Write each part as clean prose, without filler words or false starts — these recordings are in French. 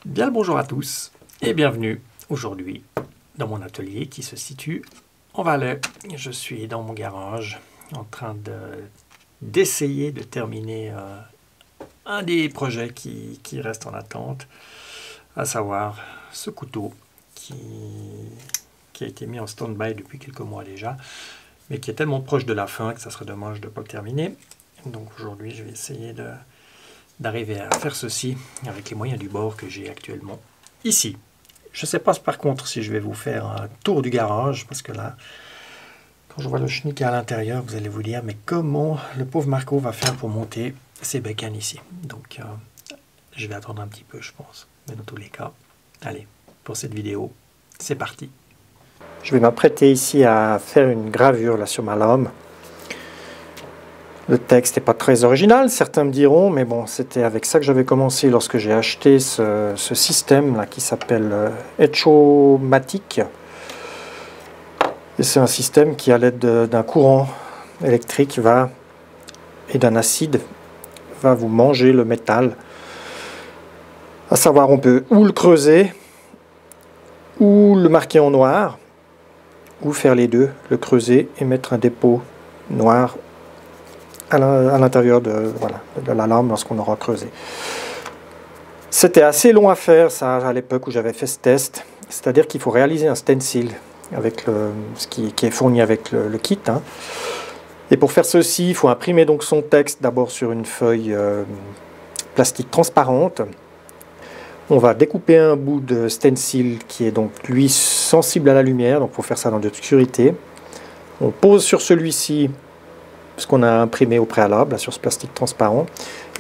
Bien le bonjour à tous et bienvenue aujourd'hui dans mon atelier qui se situe en Valais. Je suis dans mon garage en train d'essayer de terminer un des projets qui reste en attente, à savoir ce couteau qui a été mis en stand-by depuis quelques mois déjà, mais qui est tellement proche de la fin que ça serait dommage de ne pas le terminer. Donc aujourd'hui je vais essayer d'arriver à faire ceci avec les moyens du bord que j'ai actuellement ici. Je ne sais pas par contre si je vais vous faire un tour du garage, parce que là, quand je vois le schnick à l'intérieur, vous allez vous dire, mais comment le pauvre Marco va faire pour monter ses bécanes ici? Donc, je vais attendre un petit peu, je pense. Mais dans tous les cas, allez, pour cette vidéo, c'est parti. Je vais m'apprêter ici à faire une gravure là sur ma lame. Le texte n'est pas très original, certains me diront, mais bon, c'était avec ça que j'avais commencé lorsque j'ai acheté ce système là qui s'appelle Etchomatic. Et c'est un système qui, à l'aide d'un courant électrique et d'un acide, va vous manger le métal. À savoir, on peut ou le creuser, ou le marquer en noir, ou faire les deux, le creuser et mettre un dépôt noir à l'intérieur de la lame lorsqu'on aura creusé. C'était assez long à faire ça à l'époque où j'avais fait ce test, c'est-à-dire qu'il faut réaliser un stencil avec ce qui est fourni avec le kit. Hein. Et pour faire ceci, il faut imprimer donc son texte d'abord sur une feuille plastique transparente. On va découper un bout de stencil qui est donc lui sensible à la lumière, donc il faut faire ça dans de l'obscurité. On pose sur celui-ci ce qu'on a imprimé au préalable, là, sur ce plastique transparent,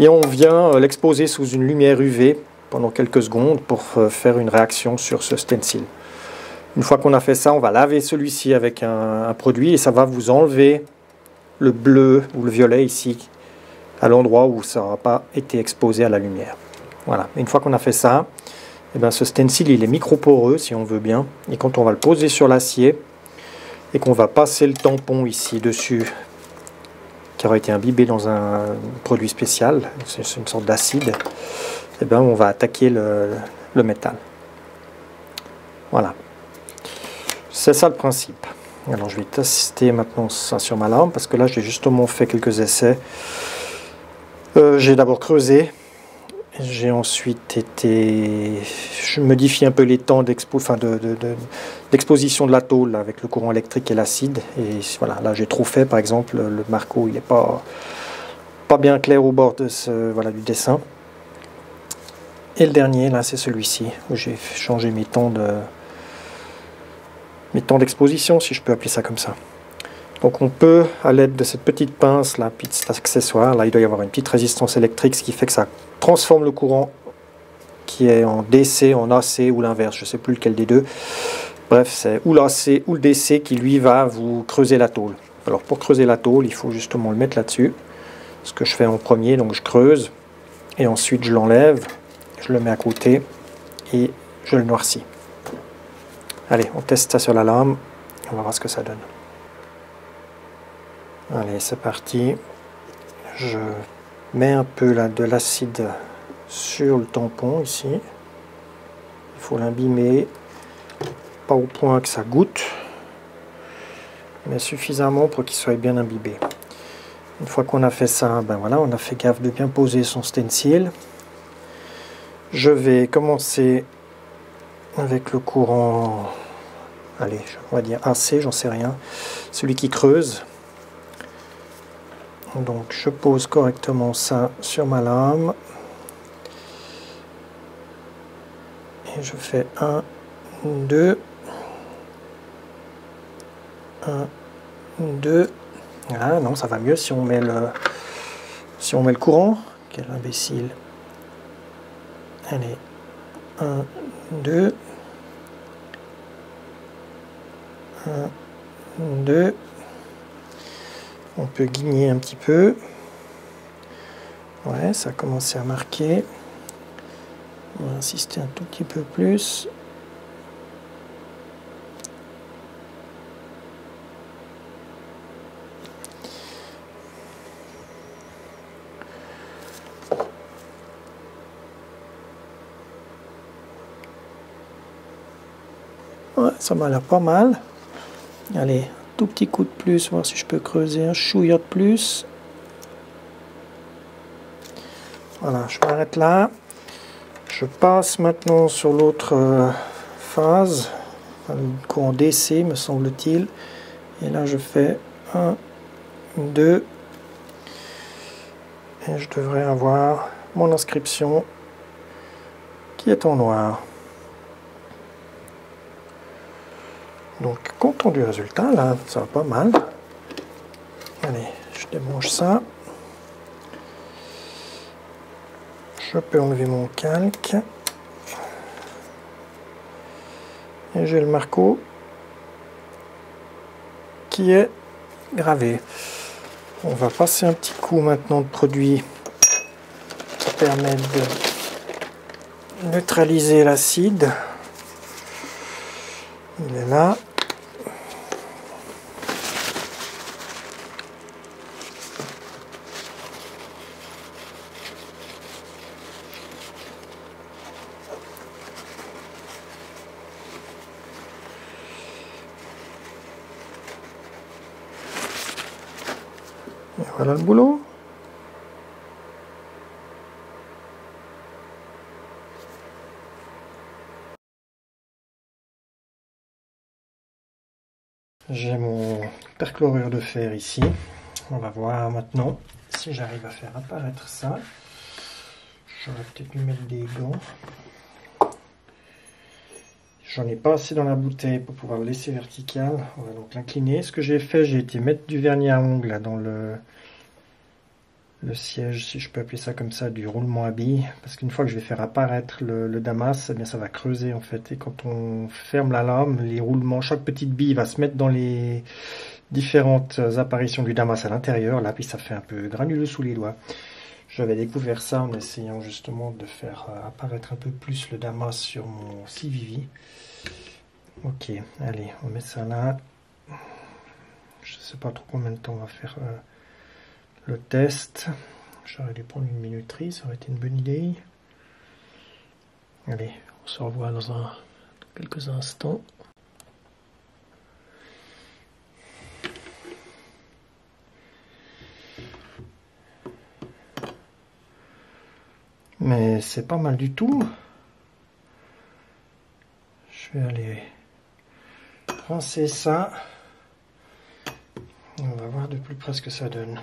et on vient l'exposer sous une lumière UV pendant quelques secondes pour faire une réaction sur ce stencil. Une fois qu'on a fait ça, on va laver celui-ci avec un produit et ça va vous enlever le bleu ou le violet ici, à l'endroit où ça n'aura pas été exposé à la lumière. Voilà, une fois qu'on a fait ça, eh bien, ce stencil il est micro-poreux si on veut bien, et quand on va le poser sur l'acier et qu'on va passer le tampon ici dessus, qui aura été imbibé dans un produit spécial, c'est une sorte d'acide, et bien on va attaquer le métal. Voilà. C'est ça le principe. Alors je vais tester maintenant ça sur ma lame, parce que là j'ai justement fait quelques essais. J'ai d'abord creusé, j'ai ensuite je modifie un peu les temps d'exposition de la tôle avec le courant électrique et l'acide. Et voilà, là j'ai trop fait, par exemple, le Marco il n'est pas bien clair au bord de du dessin. Et le dernier, là c'est celui-ci, où j'ai changé mes temps d'exposition, si je peux appeler ça comme ça. Donc on peut, à l'aide de cette petite pince, là, petit accessoire, là il doit y avoir une petite résistance électrique, ce qui fait que ça transforme le courant qui est en DC, en AC ou l'inverse, je ne sais plus lequel des deux. Bref, c'est ou l'AC ou le DC qui lui va vous creuser la tôle. Alors pour creuser la tôle, il faut justement le mettre là-dessus. Ce que je fais en premier, donc je creuse, et ensuite je l'enlève, je le mets à côté, et je le noircis. Allez, on teste ça sur la lame, on va voir ce que ça donne. Allez, c'est parti. Je mets un peu de l'acide sur le tampon ici. Il faut l'imbimer, pas au point que ça goûte, mais suffisamment pour qu'il soit bien imbibé. Une fois qu'on a fait ça, ben voilà, on a fait gaffe de bien poser son stencil. Je vais commencer avec le courant, allez, on va dire AC, j'en sais rien, celui qui creuse. Donc je pose correctement ça sur ma lame. Et je fais 1, 2, 1, 2. Ah non, ça va mieux si on met le courant. Quel imbécile. Allez, 1, 2, 1, 2. On peut guigner un petit peu. Ouais, ça a commencé à marquer. On va insister un tout petit peu plus. Ouais, ça m'a l'air pas mal. Allez, un tout petit coup de plus, voir si je peux creuser un chouïa de plus. Voilà, je m'arrête là. Je passe maintenant sur l'autre phase, le courant DC me semble-t-il. Et là je fais 1, 2. Et je devrais avoir mon inscription qui est en noir. Donc, content du résultat, là, ça va pas mal. Allez, je débranche ça. Je peux enlever mon calque. Et j'ai le marco qui est gravé. On va passer un petit coup maintenant de produit qui permet de neutraliser l'acide. Il est là. Et voilà le boulot. J'ai mon perchlorure de fer ici. On va voir maintenant si j'arrive à faire apparaître ça. J'aurais peut-être dû mettre des gants. J'en ai pas assez dans la bouteille pour pouvoir le laisser vertical. On va donc l'incliner. Ce que j'ai fait, j'ai été mettre du vernis à ongles là, dans le siège, si je peux appeler ça comme ça, du roulement à billes. Parce qu'une fois que je vais faire apparaître le damas, eh bien, ça va creuser en fait. Et quand on ferme la lame, les roulements, chaque petite bille va se mettre dans les différentes apparitions du damas à l'intérieur. Là, puis ça fait un peu granuleux sous les doigts. J'avais découvert ça en essayant justement de faire apparaître un peu plus le damas sur mon Civivi. Ok, allez, on met ça là. Je ne sais pas trop combien de temps on va faire le test. J'aurais dû prendre une minuterie, ça aurait été une bonne idée. Allez, on se revoit dans quelques instants. Mais c'est pas mal du tout. Je vais aller rincer ça. On va voir de plus près ce que ça donne.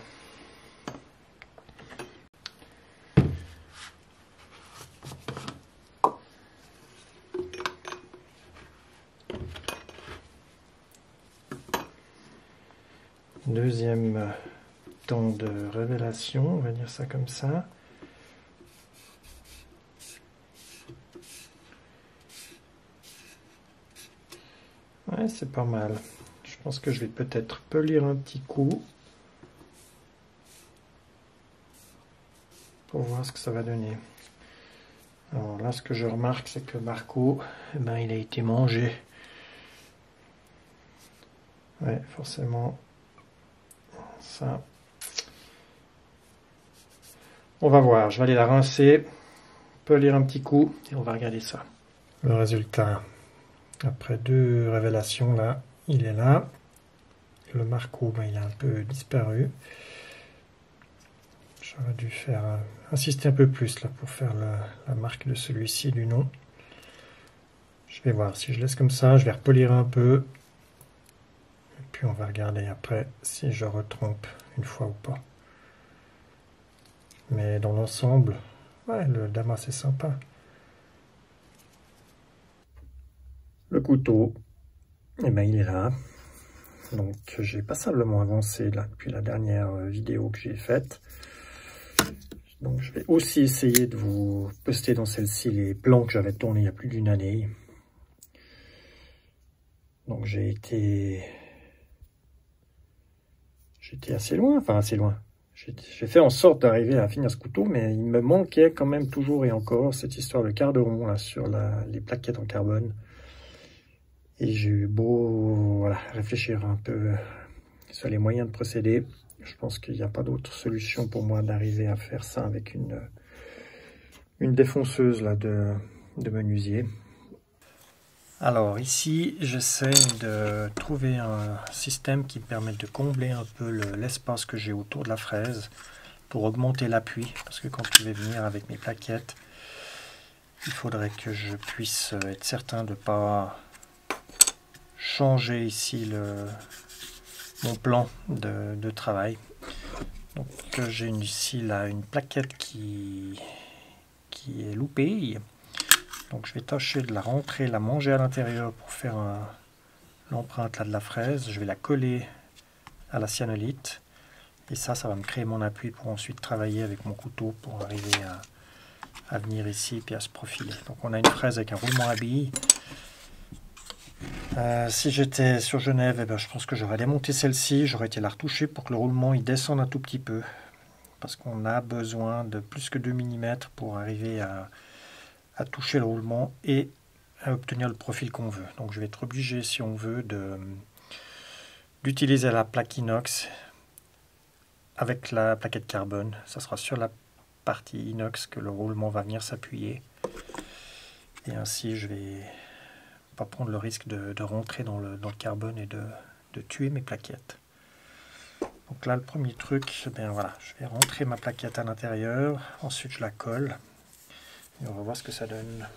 Deuxième temps de révélation, on va dire ça comme ça. Ouais, c'est pas mal. Je pense que je vais peut-être polir un petit coup pour voir ce que ça va donner. Alors là, ce que je remarque, c'est que Marco, eh ben, il a été mangé. Ouais, forcément. Ça. On va voir. Je vais aller la rincer, polir un petit coup et on va regarder ça. Le résultat, après 2 révélations, là, il est là. Le Marco, ben, il a un peu disparu. J'aurais dû faire insister un peu plus là pour faire la marque de celui-ci, du nom. Je vais voir si je laisse comme ça, je vais repolir un peu. Et puis on va regarder après si je retrompe une fois ou pas. Mais dans l'ensemble, ouais, le damas est sympa. Le couteau, eh ben, il est là. Donc j'ai passablement avancé là depuis la dernière vidéo que j'ai faite. Donc je vais aussi essayer de vous poster dans celle-ci les plans que j'avais tournés il y a plus d'1 année. Donc j'étais assez loin, enfin assez loin. J'ai fait en sorte d'arriver à finir ce couteau, mais il me manquait quand même toujours et encore cette histoire de quart de rond là, sur les plaquettes en carbone. Et j'ai eu beau voilà, réfléchir un peu sur les moyens de procéder. Je pense qu'il n'y a pas d'autre solution pour moi d'arriver à faire ça avec une défonceuse là, de menuisier. Alors ici, j'essaie de trouver un système qui me permette de combler un peu l'espace que j'ai autour de la fraise pour augmenter l'appui, parce que quand je vais venir avec mes plaquettes, il faudrait que je puisse être certain de ne pas changer ici mon plan de travail. Donc j'ai ici là une plaquette qui est loupée. Donc je vais tâcher de la rentrer, la manger à l'intérieur pour faire l'empreinte là de la fraise. Je vais la coller à la cyanolite. Et ça va me créer mon appui pour ensuite travailler avec mon couteau pour arriver à venir ici puis à se profiler. Donc on a une fraise avec un roulement à billes. Si j'étais sur Genève, eh ben, je pense que j'aurais démonté celle-ci. J'aurais été la retoucher pour que le roulement il descende un tout petit peu. Parce qu'on a besoin de plus que 2 mm pour arriver à toucher le roulement et à obtenir le profil qu'on veut. Donc je vais être obligé, si on veut, d'utiliser la plaque inox avec la plaquette carbone. Ça sera sur la partie inox que le roulement va venir s'appuyer. Et ainsi, je vais pas prendre le risque de rentrer dans le carbone et de tuer mes plaquettes. Donc là, le premier truc, bien voilà, je vais rentrer ma plaquette à l'intérieur. Ensuite, je la colle. Et on va voir ce que ça donne.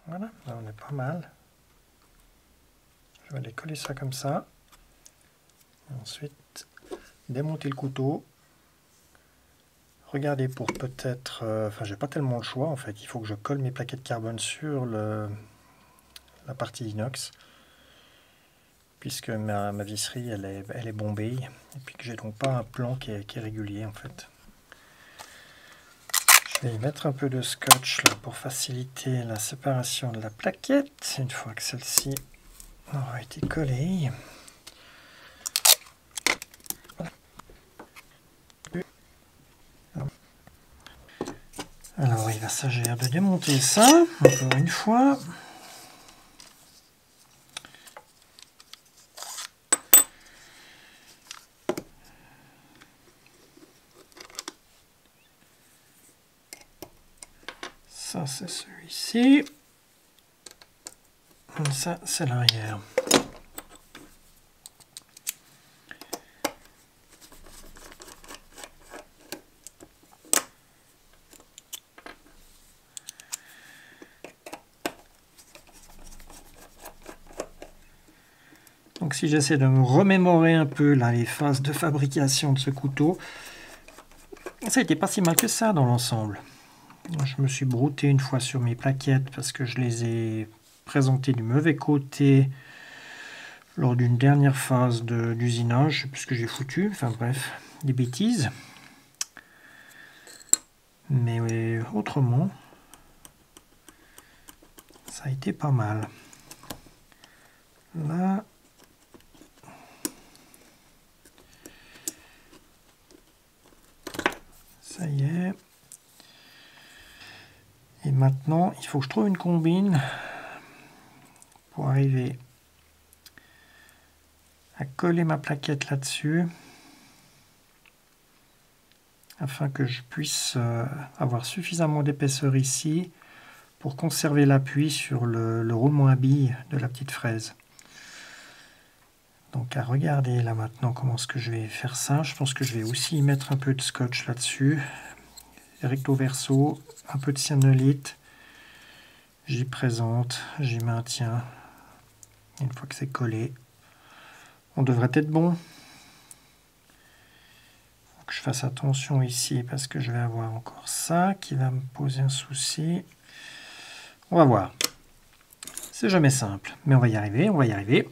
Voilà, là on est pas mal. Je vais aller coller ça comme ça. Et ensuite, démonter le couteau. Regardez pour peut-être... enfin, j'ai pas tellement le choix en fait. Il faut que je colle mes plaquettes carbone sur la partie inox. Puisque ma visserie, elle est bombée. Et puis que j'ai donc pas un plan qui est régulier en fait. Je vais y mettre un peu de scotch là, pour faciliter la séparation de la plaquette. Une fois que celle-ci aura été collée. Alors il va s'agir de démonter ça, encore une fois. Ça c'est celui-ci. Ça c'est l'arrière. Donc si j'essaie de me remémorer un peu là, les phases de fabrication de ce couteau, ça n'était pas si mal que ça dans l'ensemble. Je me suis brouté une fois sur mes plaquettes parce que je les ai présentées du mauvais côté lors d'une dernière phase d'usinage. Je sais plus ce que j'ai foutu, enfin bref, des bêtises. Mais autrement, ça a été pas mal. Là, ça y est. Et maintenant, il faut que je trouve une combine pour arriver à coller ma plaquette là-dessus afin que je puisse avoir suffisamment d'épaisseur ici pour conserver l'appui sur le roulement à billes de la petite fraise. Donc à regarder là maintenant comment est-ce que je vais faire ça. Je pense que je vais aussi y mettre un peu de scotch là-dessus. Recto verso, un peu de cyanolite. J'y présente, j'y maintiens. Une fois que c'est collé, on devrait être bon. Faut que je fasse attention ici parce que je vais avoir encore ça qui va me poser un souci. On va voir. C'est jamais simple, mais on va y arriver, on va y arriver.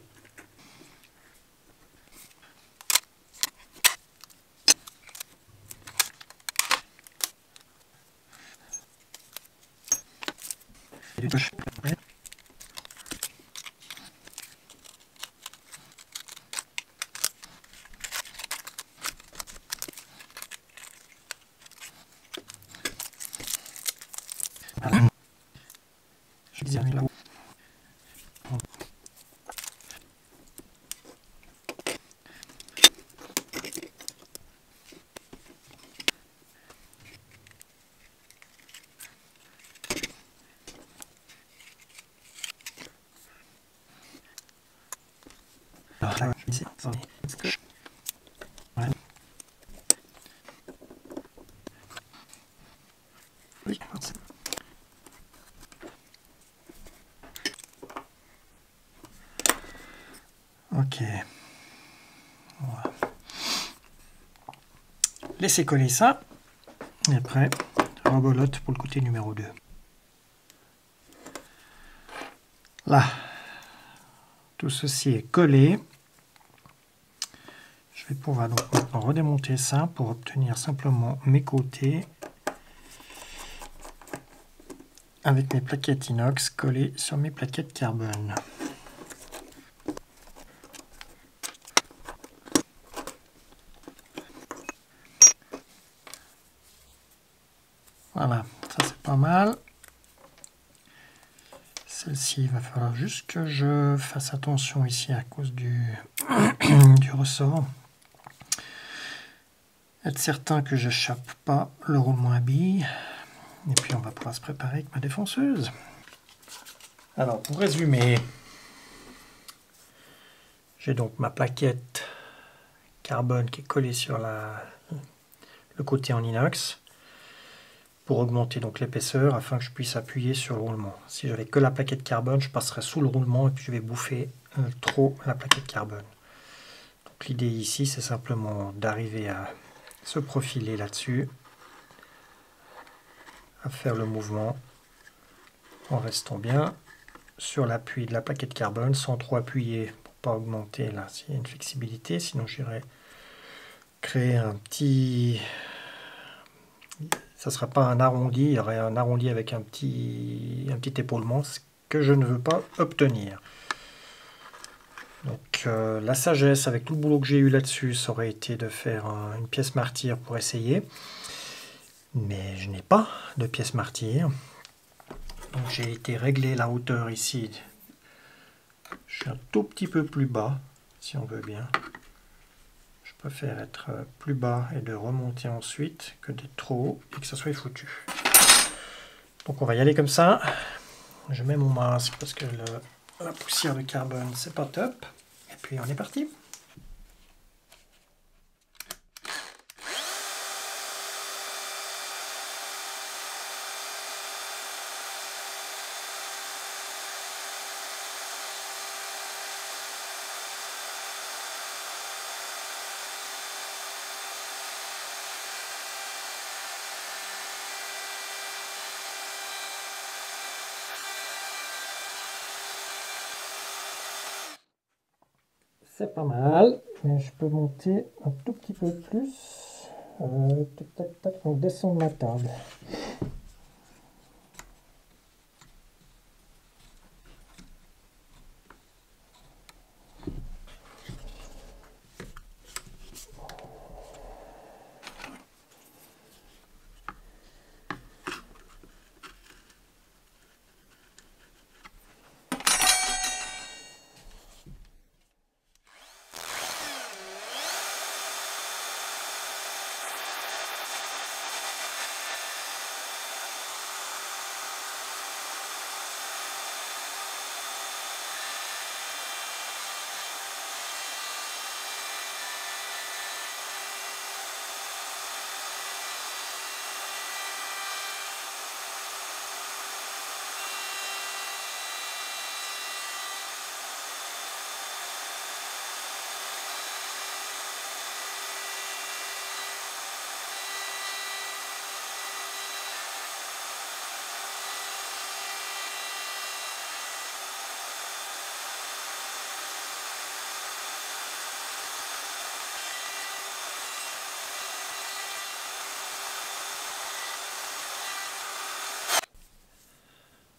Voilà. Je vais là-haut. Attendez. Ouais. Oui, ok. Voilà. Laissez coller ça. Et après, rebolote pour le côté numéro 2. Là, tout ceci est collé. Je vais pouvoir donc maintenant redémonter ça pour obtenir simplement mes côtés avec mes plaquettes inox collées sur mes plaquettes carbone. Voilà, ça c'est pas mal. Celle-ci, il va falloir juste que je fasse attention ici à cause du, du ressort. Être certain que je n'échappe pas le roulement à billes. Et puis on va pouvoir se préparer avec ma défonceuse. Alors pour résumer, j'ai donc ma plaquette carbone qui est collée sur le côté en inox pour augmenter donc l'épaisseur afin que je puisse appuyer sur le roulement. Si j'avais que la plaquette carbone, je passerais sous le roulement et puis je vais bouffer trop la plaquette carbone. Donc l'idée ici, c'est simplement d'arriver à se profiler là-dessus, à faire le mouvement en restant bien sur l'appui de la plaquette carbone sans trop appuyer pour pas augmenter là s'il y a une flexibilité, sinon j'irais créer un petit... Ça ne sera pas un arrondi, il y aurait un arrondi avec un petit épaulement, ce que je ne veux pas obtenir. Donc la sagesse avec tout le boulot que j'ai eu là-dessus, ça aurait été de faire une pièce martyre pour essayer. Mais je n'ai pas de pièce martyre. Donc j'ai été régler la hauteur ici. Je suis un tout petit peu plus bas, si on veut bien. Je préfère être plus bas et de remonter ensuite que d'être trop haut et que ça soit foutu. Donc on va y aller comme ça. Je mets mon masque parce que la poussière de carbone c'est pas top. Et puis on est parti. C'est pas mal, mais je peux monter un tout petit peu plus. Tac, tac, tac, on descend de ma table.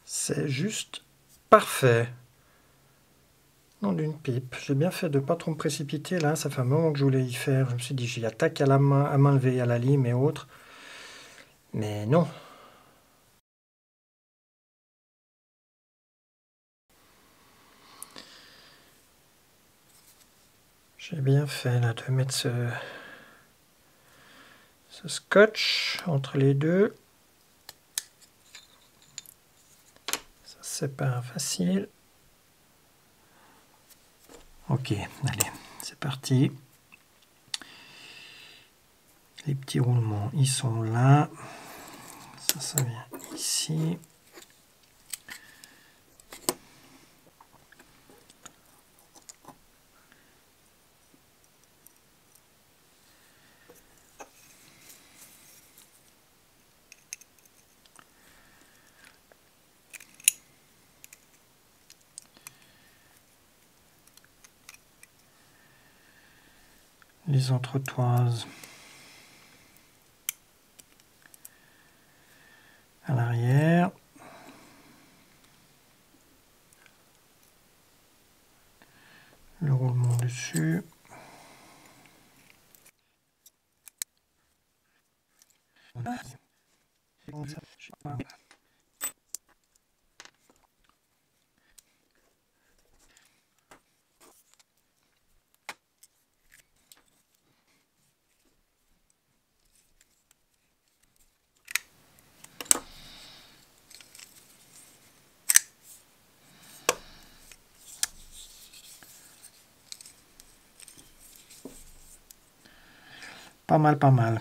C'est juste parfait. Nom d'une pipe. J'ai bien fait de ne pas trop me précipiter là. Ça fait un moment que je voulais y faire. Je me suis dit j'y attaque à la main, à main levée, à la lime et autres. Mais non. J'ai bien fait là de mettre ce scotch entre les deux. Ça se sépare facile. Ok, allez, C'est parti. Les petits roulements, ils sont là. Ça vient ici. Les entretoises à l'arrière. Le roulement dessus. Pas mal, pas mal.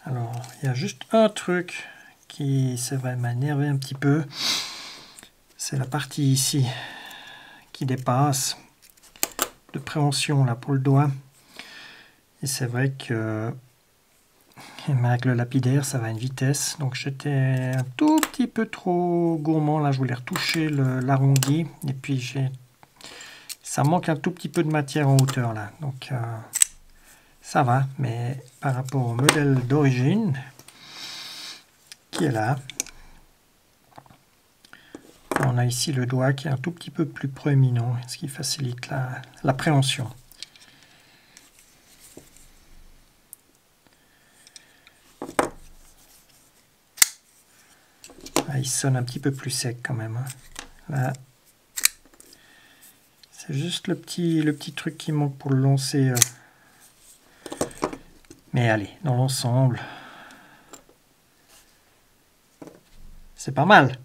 Alors, il y a juste un truc qui, ça va m'énerver un petit peu. C'est la partie ici qui dépasse de préhension là pour le doigt. Et c'est vrai que avec le lapidaire, ça va à une vitesse. Donc j'étais un tout petit peu trop gourmand. Là, je voulais retoucher l'arrondi. Et puis ça manque un tout petit peu de matière en hauteur là. Donc ça va. Mais par rapport au modèle d'origine, qui est là, on a ici le doigt qui est un tout petit peu plus proéminent, ce qui facilite la préhension. Là, il sonne un petit peu plus sec quand même. Là, c'est juste le petit truc qui manque pour le lancer. Mais allez, dans l'ensemble, c'est pas mal.